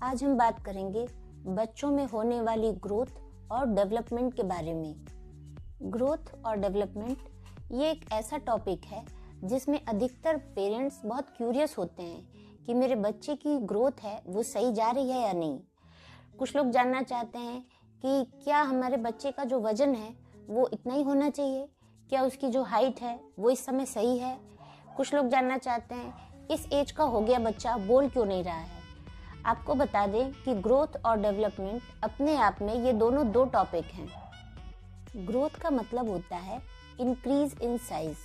आज हम बात करेंगे बच्चों में होने वाली ग्रोथ और डेवलपमेंट के बारे में। ग्रोथ और डेवलपमेंट ये एक ऐसा टॉपिक है जिसमें अधिकतर पेरेंट्स बहुत क्यूरियस होते हैं कि मेरे बच्चे की ग्रोथ है वो सही जा रही है या नहीं। कुछ लोग जानना चाहते हैं कि क्या हमारे बच्चे का जो वजन है वो इतना ही होना चाहिए, क्या उसकी जो हाइट है वो इस समय सही है। कुछ लोग जानना चाहते हैं इस एज का हो गया बच्चा बोल क्यों नहीं रहा है। आपको बता दें कि ग्रोथ और डेवलपमेंट अपने आप में ये दोनों दो टॉपिक हैं। ग्रोथ का मतलब होता है इंक्रीज इन साइज।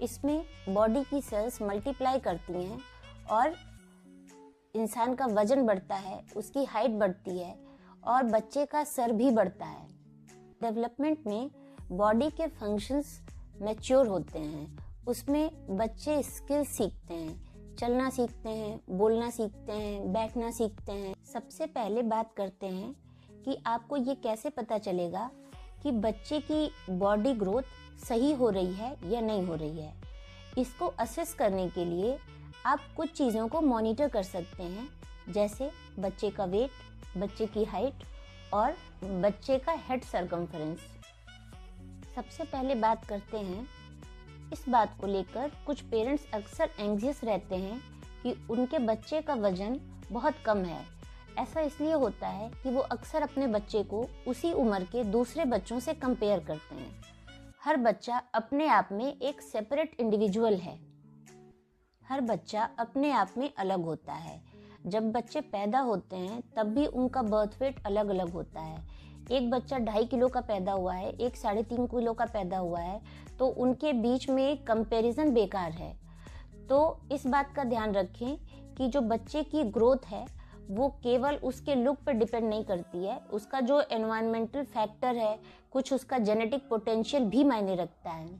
इसमें बॉडी की सेल्स मल्टीप्लाई करती हैं और इंसान का वजन बढ़ता है, उसकी हाइट बढ़ती है और बच्चे का सर भी बढ़ता है। डेवलपमेंट में बॉडी के फंक्शंस मैच्योर होते हैं, उसमें बच्चे स्किल सीखते हैं, चलना सीखते हैं, बोलना सीखते हैं, बैठना सीखते हैं। सबसे पहले बात करते हैं कि आपको ये कैसे पता चलेगा कि बच्चे की बॉडी ग्रोथ सही हो रही है या नहीं हो रही है। इसको असेस करने के लिए आप कुछ चीज़ों को मॉनिटर कर सकते हैं, जैसे बच्चे का वेट, बच्चे की हाइट और बच्चे का हेड सर्कमफरेंस। सबसे पहले बात करते हैं इस बात को लेकर कुछ पेरेंट्स अक्सर एंग्जियस रहते हैं कि उनके बच्चे का वजन बहुत कम है। ऐसा इसलिए होता है कि वो अक्सर अपने बच्चे को उसी उम्र के दूसरे बच्चों से कंपेयर करते हैं। हर बच्चा अपने आप में एक सेपरेट इंडिविजुअल है। हर बच्चा अपने आप में अलग होता है। जब बच्चे पैदा होते हैं तब भी उनका बर्थ वेट अलग अलग होता है। एक बच्चा 2.5 किलो का पैदा हुआ है, एक 3.5 किलो का पैदा हुआ है, तो उनके बीच में कंपैरिजन बेकार है। तो इस बात का ध्यान रखें कि जो बच्चे की ग्रोथ है वो केवल उसके लुक पर डिपेंड नहीं करती है, उसका जो एनवायरमेंटल फैक्टर है, कुछ उसका जेनेटिक पोटेंशियल भी मायने रखता है।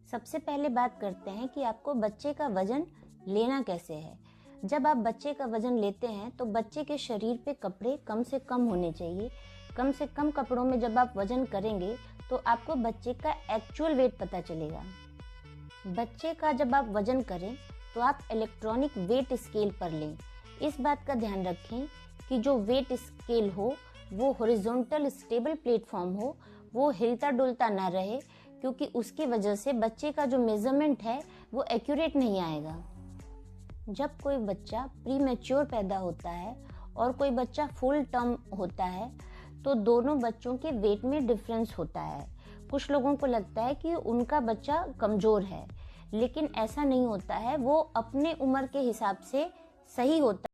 सबसे पहले बात करते हैं कि आपको बच्चे का वजन लेना कैसे है। जब आप बच्चे का वजन लेते हैं तो बच्चे के शरीर पे कपड़े कम से कम होने चाहिए। कम से कम कपड़ों में जब आप वजन करेंगे तो आपको बच्चे का एक्चुअल वेट पता चलेगा। बच्चे का जब आप वजन करें तो आप इलेक्ट्रॉनिक वेट स्केल पर लें। इस बात का ध्यान रखें कि जो वेट स्केल हो वो हॉरिजॉन्टल स्टेबल प्लेटफॉर्म हो, वो हिलता डुलता ना रहे, क्योंकि उसकी वजह से बच्चे का जो मेजरमेंट है वो एक्यूरेट नहीं आएगा। जब कोई बच्चा प्री मैच्योर पैदा होता है और कोई बच्चा फुल टर्म होता है तो दोनों बच्चों के वेट में डिफरेंस होता है। कुछ लोगों को लगता है कि उनका बच्चा कमज़ोर है, लेकिन ऐसा नहीं होता है। वो अपने उम्र के हिसाब से सही होता है।